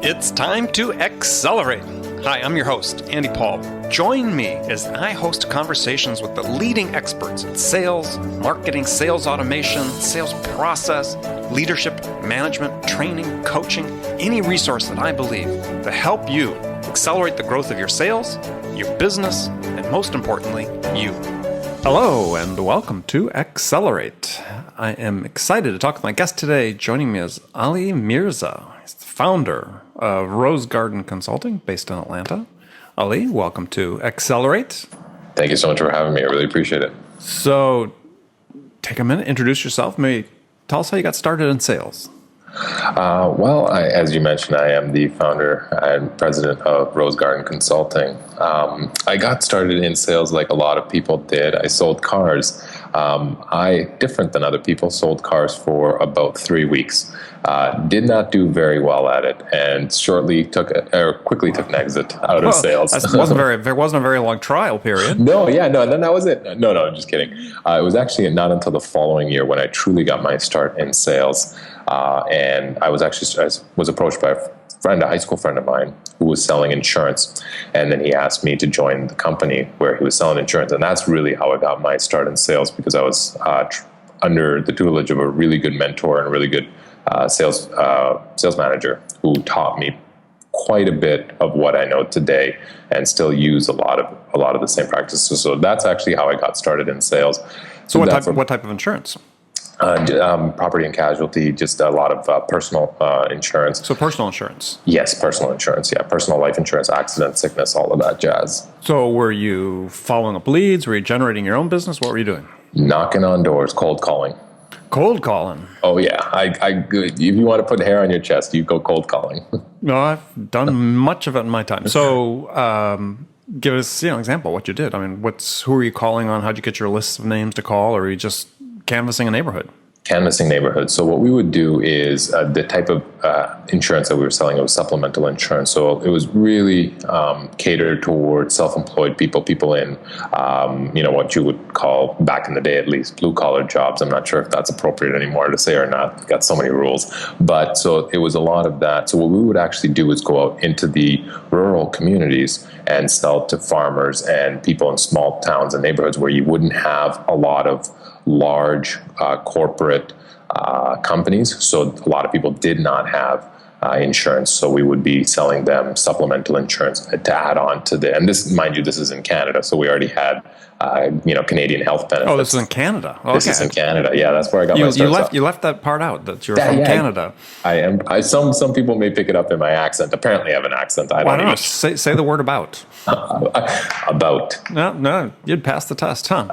It's time to accelerate. Hi, I'm your host, Andy Paul. Join me as I host conversations with the leading experts in sales, marketing, sales automation, sales process, leadership, management, training, coaching, any resource that I believe to help you accelerate the growth of your sales, your business, and most importantly, you. Hello, and welcome to Accelerate. I am excited to talk with my guest today. Joining me is Ali Mirza. He's the founder of Rose Garden Consulting based in Atlanta. Ali, welcome to Accelerate. Thank you so much for having me. I really appreciate it. So take a minute, introduce yourself. Maybe tell us how you got started in sales. As you mentioned, I am the founder and president of Rose Garden Consulting. I got started in sales like a lot of people did. I sold cars. Different than other people, sold cars for about 3 weeks. Did not do very well at it, and quickly took an exit out of sales. There wasn't a very long trial period. No, then that was it. No, I'm just kidding. It was actually not until the following year when I truly got my start in sales. And I was approached by a high school friend of mine who was selling insurance. And then he asked me to join the company where he was selling insurance. And that's really how I got my start in sales, because I was under the tutelage of a really good mentor and a really good sales manager who taught me quite a bit of what I know today and still use a lot of the same practices. So that's actually how I got started in sales. So what type of insurance? Property and casualty, just a lot of personal insurance. So personal insurance? Yes, personal insurance. Yeah, personal life insurance, accident, sickness, all of that jazz. So were you following up leads? Were you generating your own business? What were you doing? Knocking on doors, cold calling. Cold calling? Oh, yeah. If you want to put hair on your chest, you go cold calling. No, I've done much of it in my time. So give us an example of what you did. I mean, who are you calling on? How'd you get your list of names to call? Or are you just canvassing a neighborhood? Canvassing neighborhoods. So what we would do is the type of insurance that we were selling, it was supplemental insurance. So it was really catered towards self-employed people in, what you would call, back in the day at least, blue-collar jobs. I'm not sure if that's appropriate anymore to say or not. We've got so many rules. But so it was a lot of that. So what we would actually do is go out into the rural communities and sell to farmers and people in small towns and neighborhoods where you wouldn't have a lot of large corporate companies. So a lot of people did not have insurance. So we would be selling them supplemental insurance to add on to and this, mind you, this is in Canada. So we already had, Canadian health benefits. Oh, this is in Canada. Okay. This is in Canada. Yeah, that's where I got my start. You left that part out, that you're from Canada. I am. Some people may pick it up in my accent. Apparently I have an accent. I don't know. Say the word about. About. No, you'd pass the test, huh?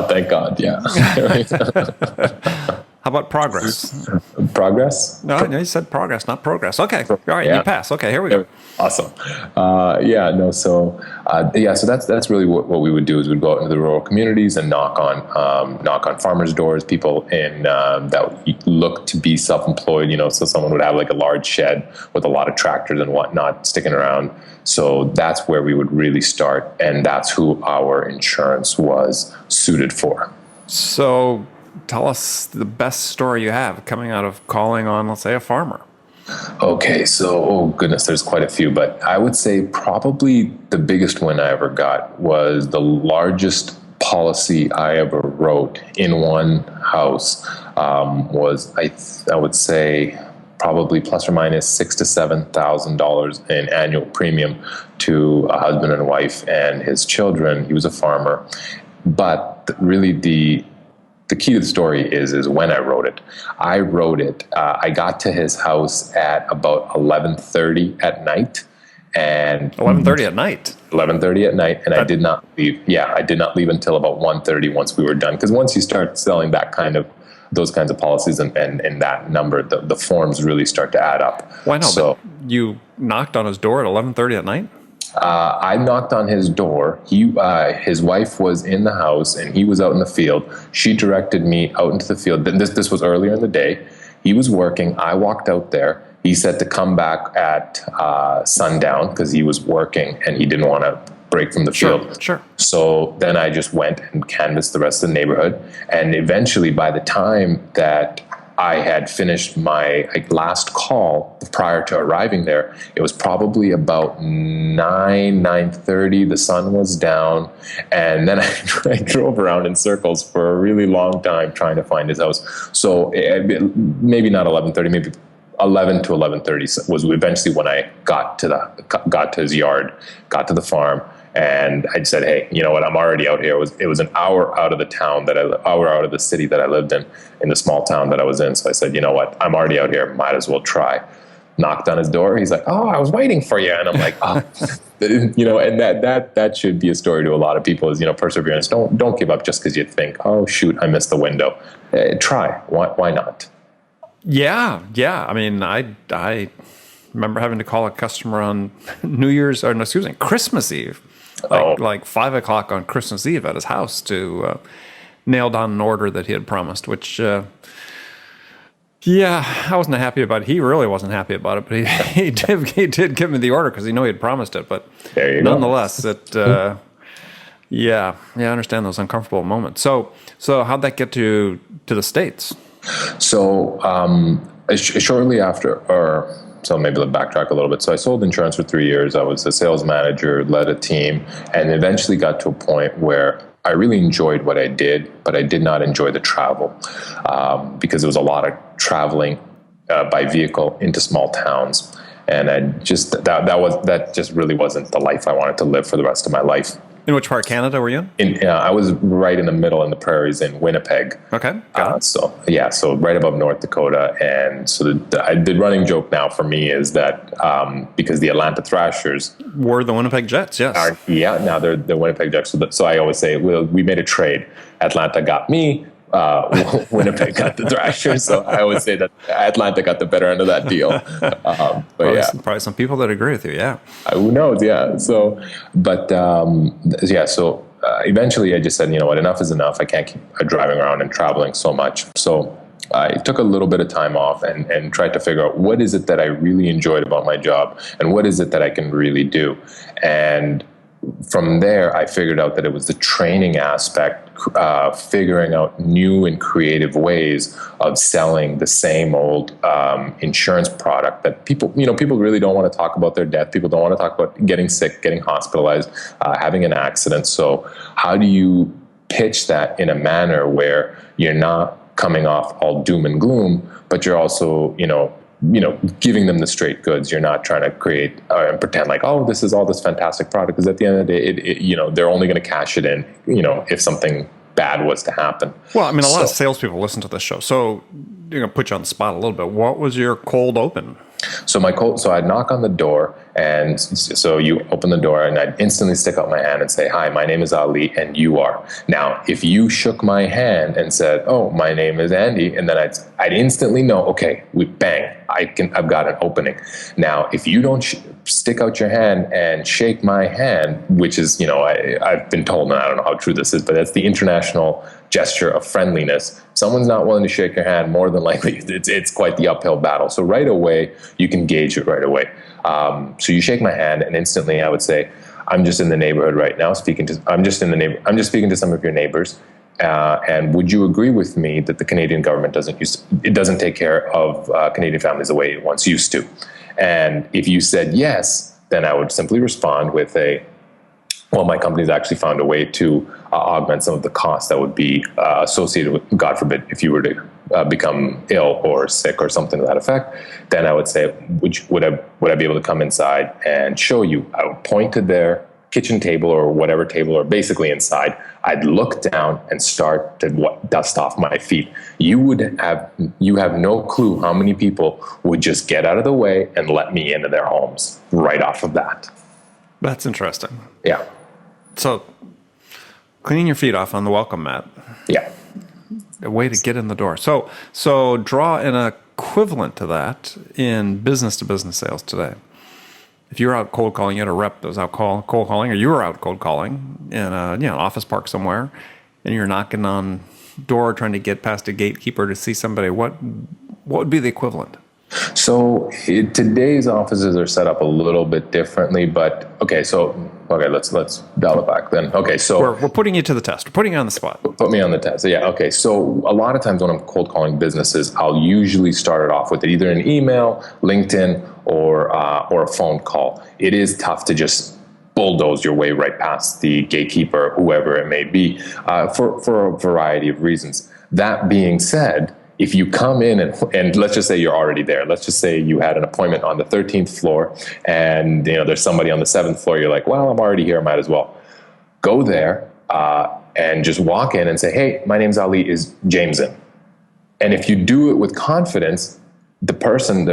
Thank God. Yeah. How about progress? Progress? No, you said progress, not progress. Okay. All right, yeah. You pass. Okay, here we go. Awesome. So that's really what we would do is we'd go out into the rural communities and knock on farmers' doors, people in that look to be self-employed, so someone would have like a large shed with a lot of tractors and whatnot sticking around. So that's where we would really start, and that's who our insurance was suited for. So tell us the best story you have coming out of calling on, let's say, a farmer. Okay, so, oh goodness, there's quite a few, but I would say probably the biggest win I ever got was the largest policy I ever wrote in one house. I would say probably plus or minus $6,000 to $7,000 in annual premium to a husband and wife and his children. He was a farmer, but really the key to the story is when I wrote it. I got to his house at about 11:30 at night. And 11:30 at night? 11:30 at night, and I did not leave. Yeah, I did not leave until about 1:30 once we were done. Because once you start selling those kinds of policies and that number, the forms really start to add up. Why not? So you knocked on his door at 11:30 at night? I knocked on his door. His wife was in the house and he was out in the field. She directed me out into the field. This was earlier in the day. He was working. I walked out there. He said to come back at sundown because he was working and he didn't want to break from the field. Sure. So then I just went and canvassed the rest of the neighborhood. And eventually, by the time that I had finished my last call prior to arriving there. It was probably about 9:30. The sun was down. And then I drove around in circles for a really long time trying to find his house. So maybe not 11:30, maybe 11 to 11:30 was eventually when I got to his yard, got to the farm. And I said, hey, you know what? I'm already out here. It was an hour out of the town hour out of the city that I lived in the small town that I was in. So I said, you know what? I'm already out here. Might as well try. Knocked on his door. He's like, oh, I was waiting for you. And I'm like, oh, and that should be a story to a lot of people is, perseverance. Don't give up just because you think, oh, shoot, I missed the window. Try. Why not? Yeah. I mean, I remember having to call a customer on Christmas Eve. Like 5 o'clock on Christmas Eve at his house to nail down an order that he had promised, which, I wasn't happy about it. He really wasn't happy about it, but he did give me the order because he knew he had promised it. But nonetheless, I understand those uncomfortable moments. So how'd that get to the States? So shortly after, so maybe let's backtrack a little bit. So I sold insurance for 3 years. I was a sales manager, led a team, and eventually got to a point where I really enjoyed what I did, but I did not enjoy the travel because there was a lot of traveling by vehicle into small towns. And that just really wasn't the life I wanted to live for the rest of my life. In which part of Canada were you in? I was right in the middle in the prairies in Winnipeg. Okay. So right above North Dakota. And so the running joke now for me is that because the Atlanta Thrashers were the Winnipeg Jets, yes. Now they're the Winnipeg Jets. So I always say, well, we made a trade. Atlanta got me. Winnipeg got the Thrashers, so I would say that Atlanta got the better end of that deal. Probably some people that agree with you, yeah. Who knows? Yeah. So, eventually I just said, you know what, enough is enough. I can't keep driving around and traveling so much. So I took a little bit of time off and tried to figure out what is it that I really enjoyed about my job and what is it that I can really do. And from there, I figured out that it was the training aspect, figuring out new and creative ways of selling the same old insurance product that people really don't want to talk about their death. People don't want to talk about getting sick, getting hospitalized, having an accident. So how do you pitch that in a manner where you're not coming off all doom and gloom, but you're also, giving them the straight goods. You're not trying to create and pretend like, oh, this is all this fantastic product. Because at the end of the day, they're only going to cash it in, if something bad was to happen. Well, I mean, a lot of salespeople listen to this show. So, put you on the spot a little bit. What was your cold open? So I'd knock on the door, and so you open the door, and I'd instantly stick out my hand and say, "Hi, my name is Ali, and you are." Now, if you shook my hand and said, "Oh, my name is Andy," and then I'd instantly know, okay, I've got an opening. Now, if you don't stick out your hand and shake my hand, which is, I've been told, and I don't know how true this is, but that's the international gesture of friendliness. Someone's not willing to shake your hand, more than likely it's quite the uphill battle. So right away, you can gauge it right away. So you shake my hand, and instantly I would say, "I'm just in the neighborhood right now. I'm just speaking to some of your neighbors. And would you agree with me that the Canadian government doesn't take care of Canadian families the way it once used to?" And if you said yes, then I would simply respond with well, my company's actually found a way to augment some of the costs that would be associated with, God forbid, if you were to become ill or sick or something to that effect. Then I would say, would I be able to come inside and show you? I would point to their kitchen table or whatever table, or basically inside. I'd look down and start to dust off my feet. You have no clue how many people would just get out of the way and let me into their homes right off of that. That's interesting. Yeah. So, cleaning your feet off on the welcome mat. Yeah. A way to get in the door. So draw an equivalent to that in business-to-business sales today. If you're out cold calling, you had a rep that was out cold calling, or you were out cold calling in an office park somewhere, and you're knocking on door trying to get past a gatekeeper to see somebody, what would be the equivalent? So today's offices are set up a little bit differently, but okay, so Okay, let's dial it back then. Okay, so we're putting you to the test. We're putting you on the spot. Put me on the test. Yeah. Okay. So a lot of times when I'm cold calling businesses, I'll usually start it off with either an email, LinkedIn, or a phone call. It is tough to just bulldoze your way right past the gatekeeper, whoever it may be, for a variety of reasons. That being said, if you come in and let's just say you're already there. Let's just say you had an appointment on the 13th floor, and there's somebody on the 7th floor. You're like, well, I'm already here. I might as well go there and just walk in and say, hey, my name's Ali. Is James in? And if you do it with confidence, the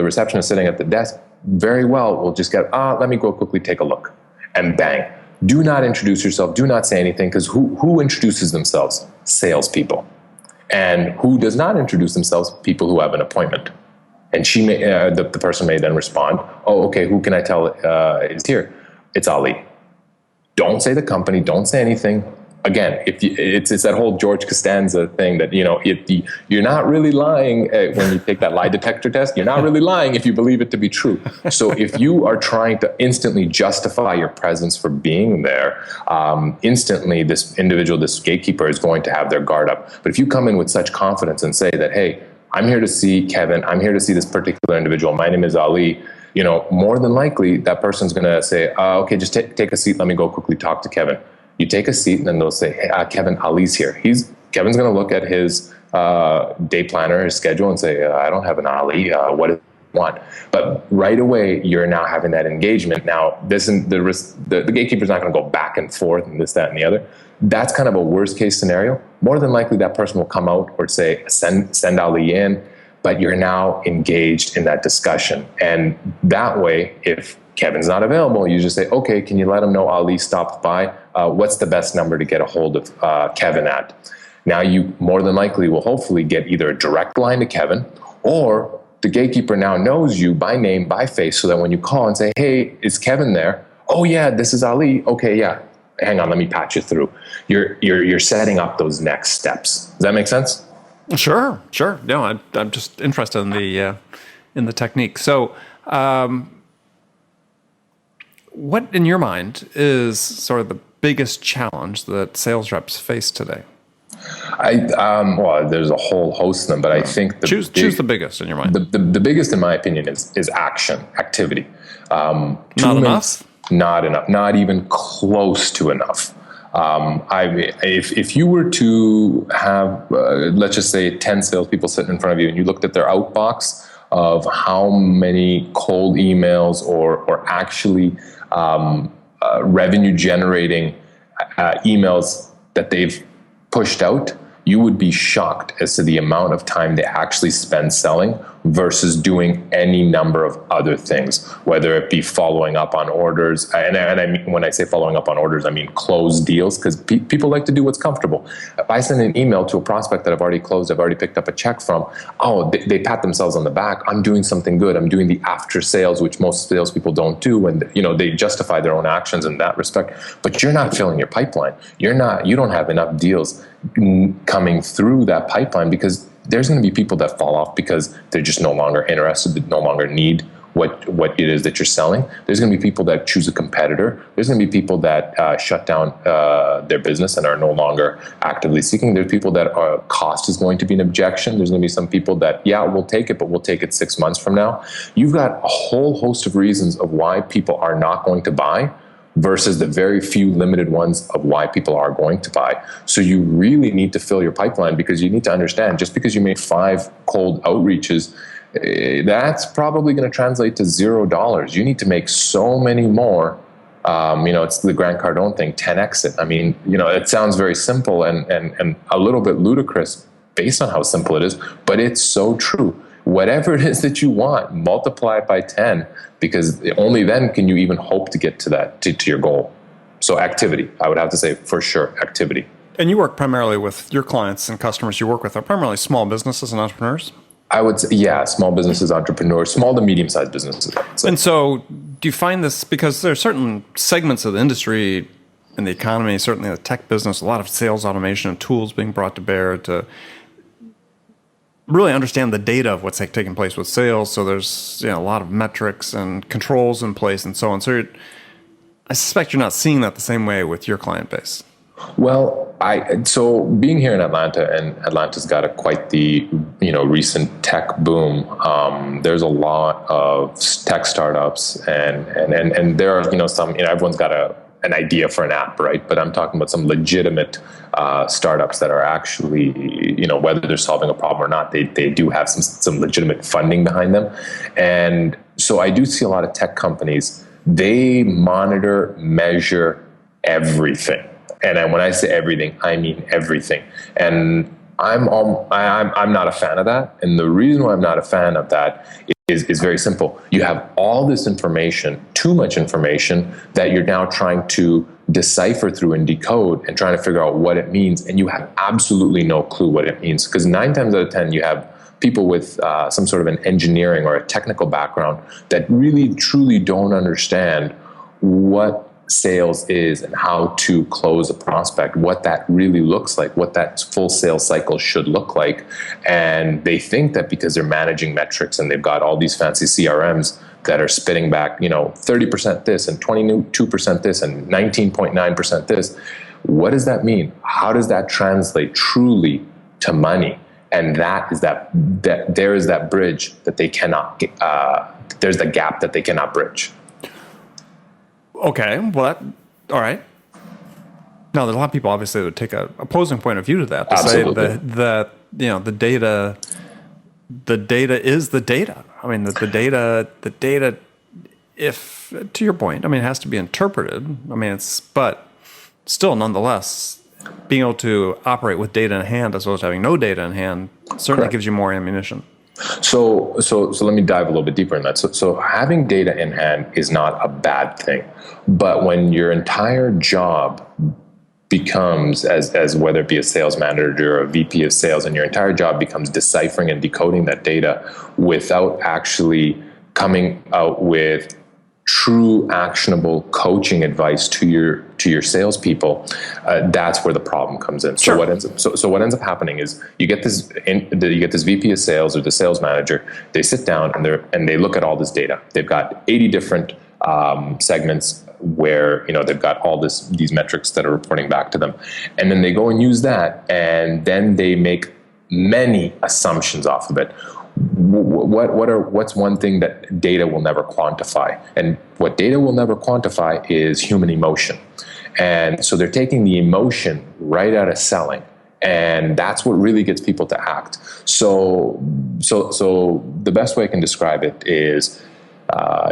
receptionist sitting at the desk, very well will just get, let me go quickly take a look, and bang. Do not introduce yourself. Do not say anything, because who introduces themselves? Salespeople. And who does not introduce themselves? People who have an appointment. And the person may then respond, oh, okay, who can I tell is here? It's Ali. Don't say the company. Don't say anything. Again, it's that whole George Costanza thing that, you're not really lying when you take that lie detector test. You're not really lying if you believe it to be true. So if you are trying to instantly justify your presence for being there, instantly this individual, this gatekeeper, is going to have their guard up. But if you come in with such confidence and say that, hey, I'm here to see Kevin, I'm here to see this particular individual, my name is Ali, more than likely that person's going to say, okay, just take a seat, let me go quickly talk to Kevin. You take a seat, and then they'll say, hey, Kevin, Ali's here. Kevin's going to look at his day planner, his schedule, and say, I don't have an Ali. What do you want? But right away, you're now having that engagement. Now, the gatekeeper's not going to go back and forth and this, that, and the other. That's kind of a worst case scenario. More than likely, that person will come out or say, send Ali in. But you're now engaged in that discussion. And that way, if Kevin's not available, you just say, okay, can you let him know Ali stopped by? What's the best number to get a hold of Kevin at? Now you more than likely will hopefully get either a direct line to Kevin, or the gatekeeper now knows you by name, by face, so that when you call and say, hey, is Kevin there? Oh yeah, this is Ali. Okay, yeah. Hang on, let me patch you through. You're setting up those next steps. Does that make sense? Sure. No, I'm just interested in the technique. So, what in your mind is sort of the biggest challenge that sales reps face today? Well, there's a whole host of them, but I think choose the biggest in your mind. The biggest, in my opinion, is Not activity. enough. Not enough. Not even close to enough. If you were to have, let's just say, 10 salespeople sitting in front of you, and you looked at their outbox of how many cold emails or actually revenue generating emails that they've pushed out, you would be shocked as to the amount of time they actually spend selling versus doing any number of other things, whether it be following up on orders. And I mean, when I say following up on orders, I mean closed deals, because people like to do what's comfortable. If I send an email to a prospect that I've already closed, I've already picked up a check from, they pat themselves on the back. I'm doing something good. I'm doing the after sales, which most salespeople don't do. And they justify their own actions in that respect. But you're not filling your pipeline. You don't have enough deals coming through that pipeline, because there's going to be people that fall off because they're just no longer interested, that no longer need what it is that you're selling. There's going to be people that choose a competitor. There's going to be people that shut down their business and are no longer actively seeking. There's people that cost is going to be an objection. There's going to be some people that, yeah, we'll take it, but we'll take it 6 months from now. You've got a whole host of reasons of why people are not going to buy, versus the very few limited ones of why people are going to buy. So you really need to fill your pipeline, because you need to understand, just because you made 5 cold outreaches, that's probably going to translate to $0. You need to make so many more. It's the Grant Cardone thing, 10x it. I mean, it sounds very simple and a little bit ludicrous based on how simple it is, but it's so true. Whatever it is that you want, multiply it by 10, because only then can you even hope to get to that, to your goal. So activity, I would have to say, for sure, activity. And you work primarily with your clients and customers you work with are primarily small businesses and entrepreneurs? I would say, yeah, small businesses, entrepreneurs, small to medium-sized businesses. And so do you find this, because there are certain segments of the industry and the economy, certainly the tech business, a lot of sales automation and tools being brought to bear to really understand the data of what's taking place with sales. So there's a lot of metrics and controls in place and so on. So I suspect you're not seeing that the same way with your client base. Well, so being here in Atlanta, and Atlanta's got quite the recent tech boom. There's a lot of tech startups, and there are some everyone's got an idea for an app, right? But I'm talking about some legitimate startups that are actually whether they're solving a problem or not, they do have some legitimate funding behind them, and so I do see a lot of tech companies. They monitor, measure everything. And when I say everything, I mean everything. And I'm not a fan of that. And the reason why I'm not a fan of that is very simple. You have all this information, too much information, that you're now trying to decipher through and decode and trying to figure out what it means. And you have absolutely no clue what it means. Because 9 times out of 10, you have people with some sort of an engineering or a technical background that really, truly don't understand what sales is and how to close a prospect, what that really looks like, what that full sales cycle should look like. And they think that because they're managing metrics and they've got all these fancy CRMs that are spitting back, 30% this and 22% this and 19.9% this. What does that mean? How does that translate truly to money? And that is that there is that bridge that they cannot, there's the gap that they cannot bridge. Okay, well, all right. Now, there's a lot of people obviously that would take an opposing point of view to that. To Absolutely. say that the data is the data. I mean, the data, if to your point, I mean, it has to be interpreted. I mean, but still, nonetheless, being able to operate with data in hand as well as having no data in hand certainly Correct. gives you more ammunition. So let me dive a little bit deeper in that. So having data in hand is not a bad thing, but when your entire job becomes, as whether it be a sales manager or a VP of sales, and your entire job becomes deciphering and decoding that data without actually coming out with true actionable coaching advice to your salespeople, that's where the problem comes in. Sure. So what ends up happening is you get this VP of sales or the sales manager. They sit down and they look at all this data. They've got 80 different segments where they've got all these metrics that are reporting back to them, and then they go and use that, and then they make many assumptions off of it. What's one thing that data will never quantify? And what data will never quantify is human emotion. And so they're taking the emotion right out of selling. And that's what really gets people to act. So the best way I can describe it is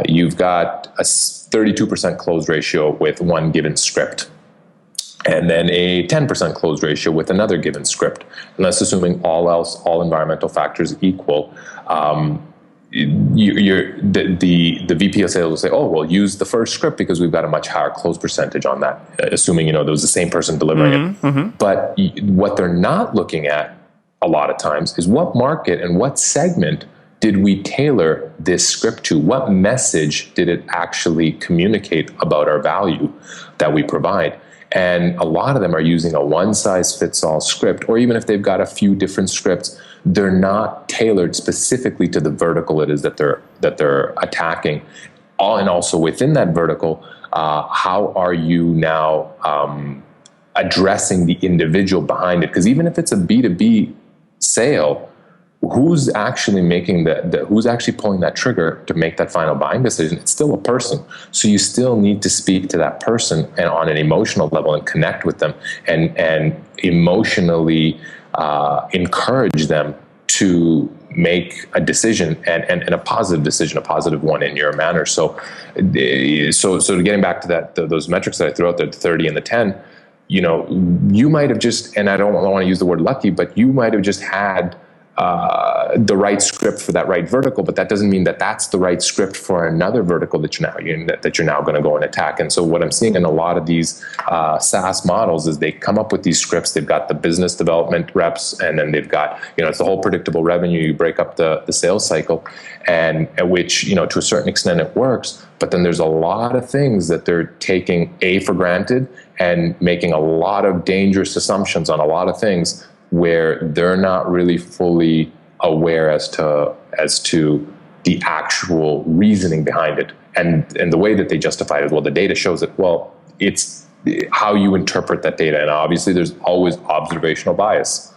you've got a 32% close ratio with one given script, and then a 10% close ratio with another given script. And that's assuming all environmental factors equal. The VP of sales will say, oh, well, use the first script because we've got a much higher close percentage on that, assuming there was the same person delivering it. Mm-hmm. But what they're not looking at a lot of times is what market and what segment did we tailor this script to? What message did it actually communicate about our value that we provide? And a lot of them are using a one-size-fits-all script, or even if they've got a few different scripts, they're not tailored specifically to the vertical it is that they're attacking. And also within that vertical, how are you now addressing the individual behind it? Because even if it's a B2B sale, who's actually making who's actually pulling that trigger to make that final buying decision? It's still a person. So you still need to speak to that person and on an emotional level and connect with them and emotionally encourage them to make a decision and a positive decision, a positive one in your manner. So getting back to those metrics that I threw out there, the 30 and the 10, you might have just, and I don't want to use the word lucky, but you might have just had the right script for that right vertical, but that doesn't mean that that's the right script for another vertical that you're now going to go and attack. And so what I'm seeing in a lot of these SaaS models is they come up with these scripts. They've got the business development reps, and then they've got it's the whole predictable revenue. You break up the sales cycle, and which to a certain extent it works. But then there's a lot of things that they're taking for granted and making a lot of dangerous assumptions on a lot of things, where they're not really fully aware as to the actual reasoning behind it. And the way that they justify it is, well, the data shows it. Well, it's how you interpret that data. And obviously there's always observational bias.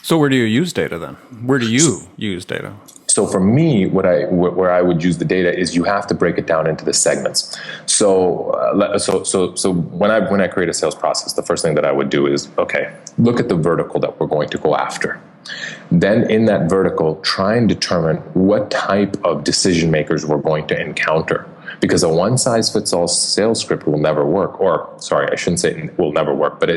So where do you use data then? Where do you use data? So for me, where I would use the data is you have to break it down into the segments. So when I create a sales process, the first thing that I would do is, okay, look at the vertical that we're going to go after. Then in that vertical, try and determine what type of decision makers we're going to encounter. Because a one-size-fits-all sales script will never work. Or, sorry, I shouldn't say it will never work, but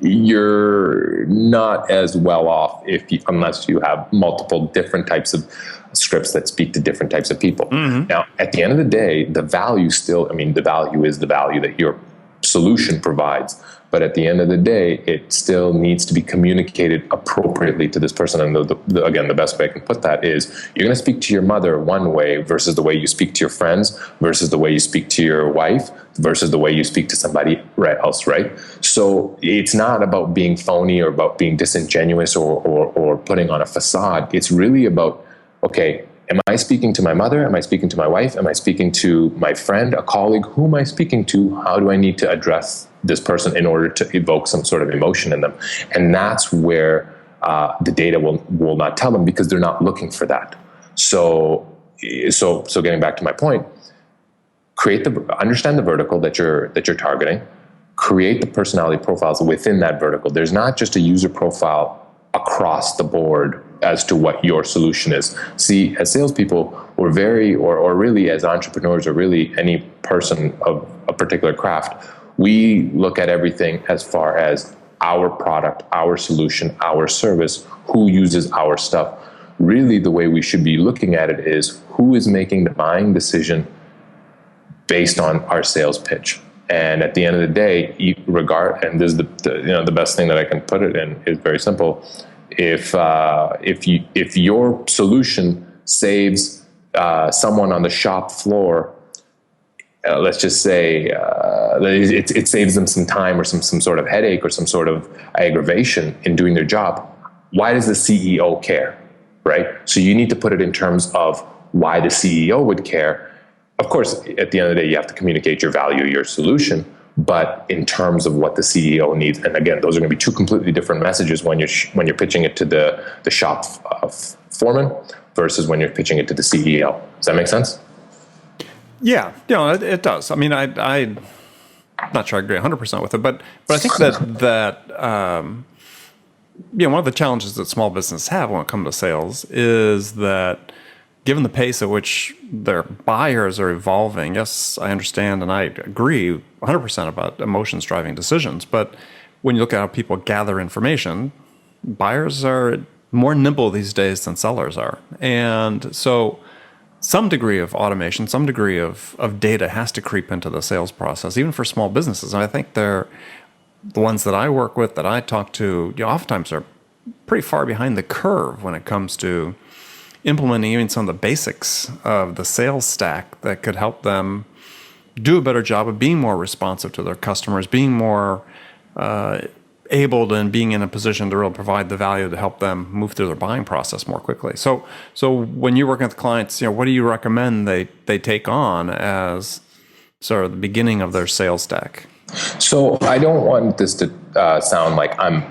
you're not as well off unless you have multiple different types of scripts that speak to different types of people. Mm-hmm. Now, at the end of the day, the value is the value that your solution provides. But at the end of the day, it still needs to be communicated appropriately to this person. And again, the best way I can put that is you're going to speak to your mother one way versus the way you speak to your friends versus the way you speak to your wife versus the way you speak to somebody else, right? So it's not about being phony or about being disingenuous or putting on a facade. It's really about, okay, am I speaking to my mother? Am I speaking to my wife? Am I speaking to my friend, a colleague? Who am I speaking to? How do I need to address this person in order to evoke some sort of emotion in them? And that's where the data will not tell them, because they're not looking for that. So getting back to my point, understand the vertical that you're targeting, create the personality profiles within that vertical. There's not just a user profile across the board as to what your solution is. See, as salespeople, we're or really as entrepreneurs, or really any person of a particular craft, we look at everything as far as our product, our solution, our service, who uses our stuff. Really, the way we should be looking at it is who is making the buying decision based on our sales pitch. And at the end of the day, and this is the best thing that I can put it in is very simple. If your solution saves someone on the shop floor, let's just say it saves them some time or some sort of headache or some sort of aggravation in doing their job, why does the CEO care, right? So you need to put it in terms of why the CEO would care. Of course, at the end of the day, you have to communicate your value, your solution, but in terms of what the CEO needs. And again, those are going to be two completely different messages when you're pitching it to the shop foreman versus when you're pitching it to the CEO. Does that make sense? Yeah, it does. I mean, I'm not sure I agree 100% with it, but I think that one of the challenges that small businesses have when it comes to sales is that, given the pace at which their buyers are evolving, yes, I understand and I agree 100% about emotions driving decisions. But when you look at how people gather information, buyers are more nimble these days than sellers are. And so some degree of automation, some degree of data has to creep into the sales process, even for small businesses. And I think the ones that I work with, that I talk to, oftentimes are pretty far behind the curve when it comes to implementing even some of the basics of the sales stack that could help them do a better job of being more responsive to their customers, being more able to, and being in a position to really provide the value to help them move through their buying process more quickly. So when you're working with clients, what do you recommend they take on as sort of the beginning of their sales stack? So I don't want this to sound like I'm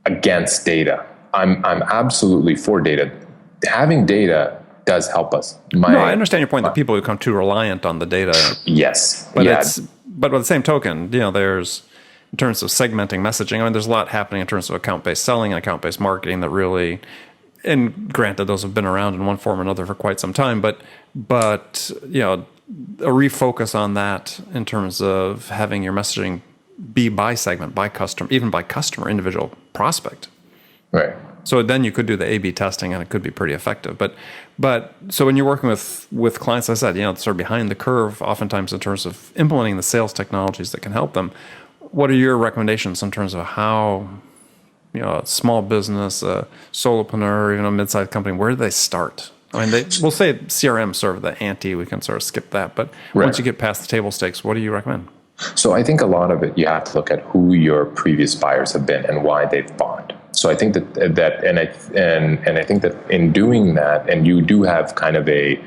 against data. I'm absolutely for data. Having data does help us. No, I understand your point that people become too reliant on the data. Yes. But but by the same token, there's, in terms of segmenting messaging, I mean, there's a lot happening in terms of account-based selling and account-based marketing that really, and granted, those have been around in one form or another for quite some time, but a refocus on that in terms of having your messaging be by segment, by customer, even by customer, individual prospect. Right. So then you could do the A/B testing, and it could be pretty effective. But so when you're working with clients, as I said, sort of behind the curve, oftentimes in terms of implementing the sales technologies that can help them. What are your recommendations in terms of how, a small business, a solopreneur, even a mid-sized company, where do they start? I mean, we'll say CRM is sort of the ante. We can sort of skip that. But once you get past the table stakes, what do you recommend? So I think a lot of it, you have to look at who your previous buyers have been and why they've bought. So I think I think that in doing that, and you do have kind of the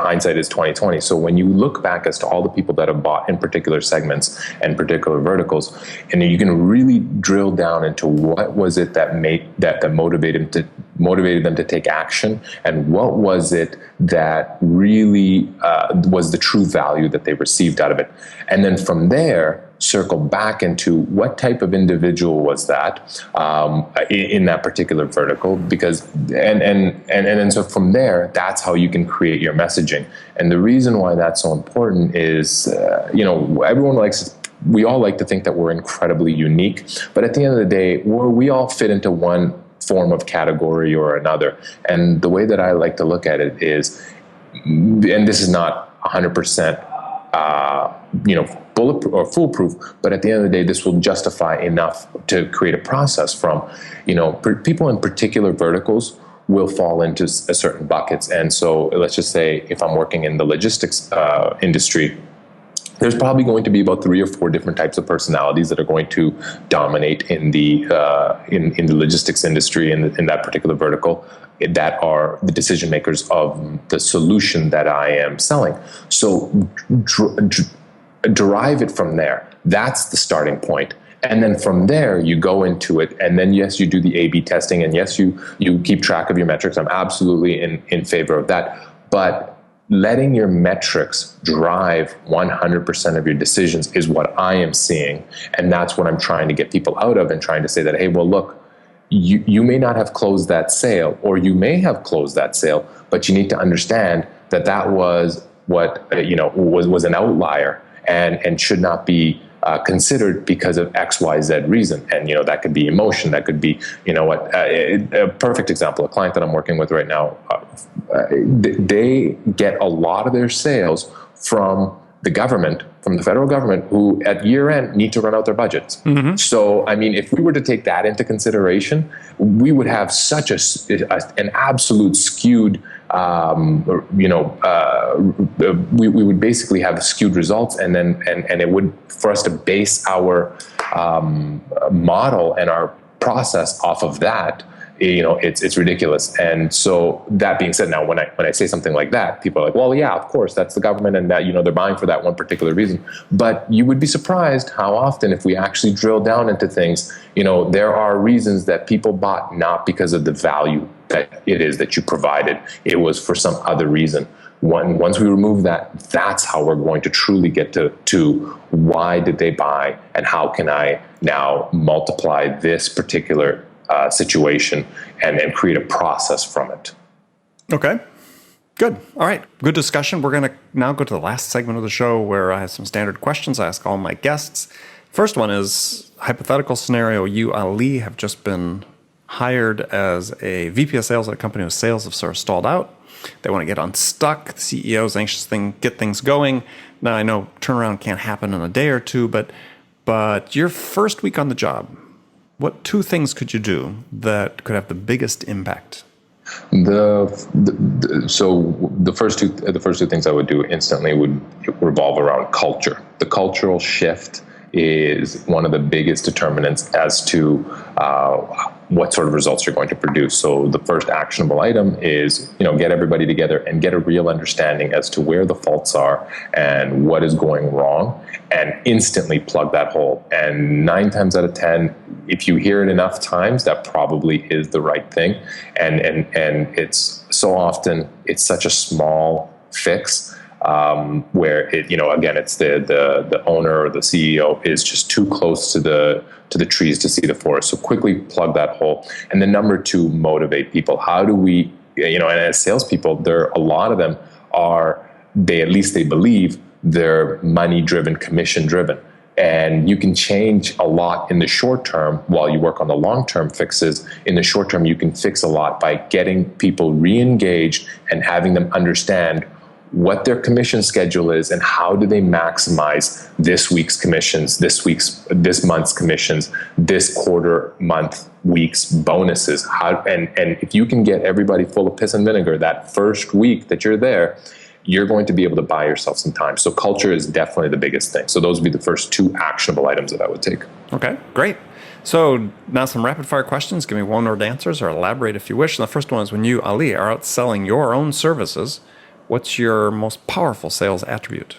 hindsight is 2020. So when you look back as to all the people that have bought in particular segments and particular verticals, and you can really drill down into what was it that motivated them to take action, and what was it that really was the true value that they received out of it, and then from there circle back into what type of individual was that in that particular vertical, because and so from there, that's how you can create your messaging. And the reason why that's so important is we all like to think that we're incredibly unique, but at the end of the day, we all fit into one form of category or another. And the way that I like to look at it is, and this is not 100% bulletproof or foolproof, but at the end of the day, this will justify enough to create a process from, people in particular verticals will fall into certain buckets. And so let's just say if I'm working in the logistics industry, there's probably going to be about 3 or 4 different types of personalities that are going to dominate in the logistics industry in that particular vertical, that are the decision makers of the solution that I am selling. So derive it from there. That's the starting point. And then from there, you go into it. And then, yes, you do the A/B testing. And yes, you keep track of your metrics. I'm absolutely in favor of that. But letting your metrics drive 100% of your decisions is what I am seeing. And that's what I'm trying to get people out of, and trying to say that, hey, well, look, you may not have closed that sale, or you may have closed that sale, but you need to understand that was what, was an outlier and should not be considered because of X, Y, Z reason. And, that could be emotion. That could be, a perfect example, a client that I'm working with right now, they get a lot of their sales from the government, from the federal government, who at year end need to run out their budgets. Mm-hmm. So, if we were to take that into consideration, we would have such an absolute skewed, we would basically have skewed results, and it would, for us to base our model and our process off of that, it's ridiculous. And so that being said, now when I say something like that, people are like, well, yeah, of course, that's the government, and that, they're buying for that one particular reason. But you would be surprised how often, if we actually drill down into things, there are reasons that people bought not because of the value that it is that you provided. It was for some other reason. Once we remove that, that's how we're going to truly get to why did they buy, and how can I now multiply this particular situation and create a process from it. Okay, good. All right, good discussion. We're going to now go to the last segment of the show, where I have some standard questions I ask all my guests. First one is hypothetical scenario. You, Ali, have just been hired as a VP of sales at a company whose sales have sort of stalled out. They want to get unstuck. The CEO's anxious to get things going. Now, I know turnaround can't happen in a day or two, but your first week on the job, what 2 things could you do that could have the biggest impact? So the first two things I would do instantly would revolve around culture. The cultural shift is one of the biggest determinants as to what sort of results you're going to produce. So the first actionable item is, get everybody together and get a real understanding as to where the faults are and what is going wrong, and instantly plug that hole. And 9 times out of 10, if you hear it enough times, that probably is the right thing. And it's so often, it's such a small fix, where again, it's the owner or the CEO is just too close to the trees to see the forest. So quickly plug that hole. And then number 2, motivate people. How do we, and as salespeople, a lot of them at least they believe they're money driven, commission driven. And you can change a lot in the short term while you work on the long-term fixes. In the short term, you can fix a lot by getting people re-engaged and having them understand what their commission schedule is and how do they maximize this week's commissions, this month's commissions, this quarter, month, week's bonuses. And if you can get everybody full of piss and vinegar that first week that you're there, you're going to be able to buy yourself some time. So culture is definitely the biggest thing. So those would be the first 2 actionable items that I would take. Okay, great. So now some rapid fire questions. Give me one-word answers or elaborate if you wish. And the first one is, when you, Ali, are out selling your own services, what's your most powerful sales attribute?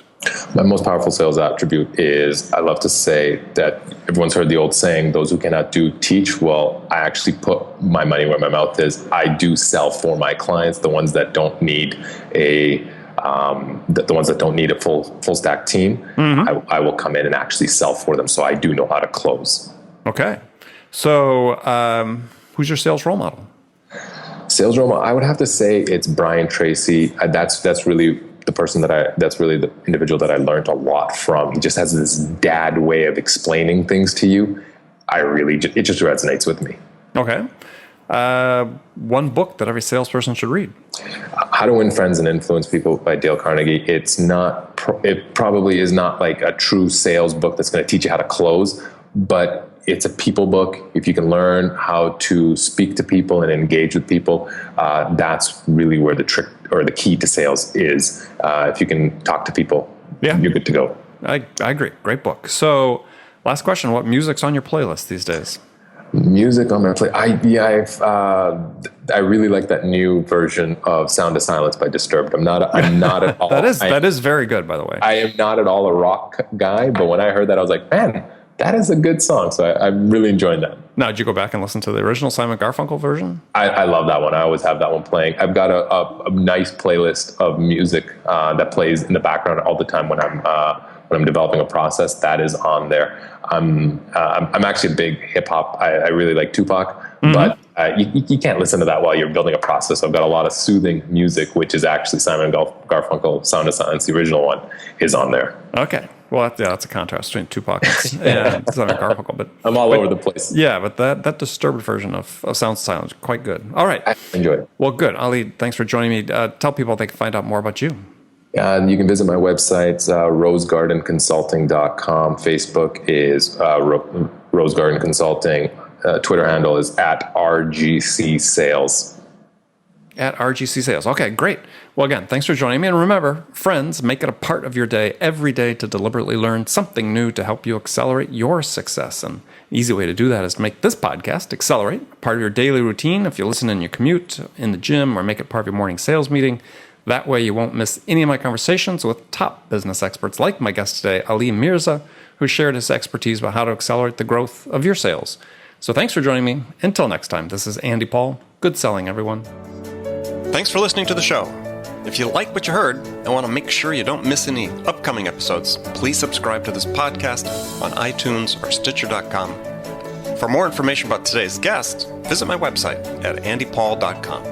My most powerful sales attribute is, I love to say that everyone's heard the old saying, those who cannot do, teach. Well, I actually put my money where my mouth is. I do sell for my clients, the ones that don't need the ones that don't need a full stack team. I will come in and actually sell for them. So I do know how to close. Okay. So who's your sales role model? Sales role model, I would have to say it's Brian Tracy. That's really that's really the individual that I learned a lot from. He just has this dad way of explaining things to you. It just resonates with me. Okay. One book that every salesperson should read. How to Win Friends and Influence People by Dale Carnegie. It probably is not like a true sales book that's going to teach you how to close, but it's a people book. If you can learn how to speak to people and engage with people, that's really where the trick or the key to sales is. If you can talk to people, you're good to go. I agree. Great book. So last question, what music's on your playlist these days? Music on my play. I really like that new version of Sound of Silence by Disturbed. I'm not at all. that is very good, by the way. I am not at all a rock guy, but when I heard that, I was like, man, that is a good song. So I'm really enjoying that. Now, did you go back and listen to the original Simon Garfunkel version? I love that one. I always have that one playing. I've got a nice playlist of music that plays in the background all the time when I'm developing a process. That is on there. I'm actually a big hip hop. I really like Tupac, but you can't listen to that while you're building a process. So I've got a lot of soothing music, which is actually Simon Garfunkel, Sound of Silence. The original one is on there. Okay. Well, that's a contrast between Tupac and Simon Garfunkel. But I'm all over the place. Yeah, but that Disturbed version of Sound of Silence is quite good. All right. I enjoy it. Well, good. Ali, thanks for joining me. Tell people they can find out more about you. You can visit my website, rosegardenconsulting.com. Facebook is Rose Garden Consulting. Twitter handle is @RGC Sales. @RGC Sales. Okay, great. Well, again, thanks for joining me. And remember, friends, make it a part of your day every day to deliberately learn something new to help you accelerate your success. And an easy way to do that is to make this podcast Accelerate part of your daily routine. If you listen in your commute, in the gym, or make it part of your morning sales meeting, that way you won't miss any of my conversations with top business experts like my guest today, Ali Mirza, who shared his expertise about how to accelerate the growth of your sales. So thanks for joining me. Until next time, this is Andy Paul. Good selling, everyone. Thanks for listening to the show. If you like what you heard and want to make sure you don't miss any upcoming episodes, please subscribe to this podcast on iTunes or Stitcher.com. For more information about today's guest, visit my website at andypaul.com.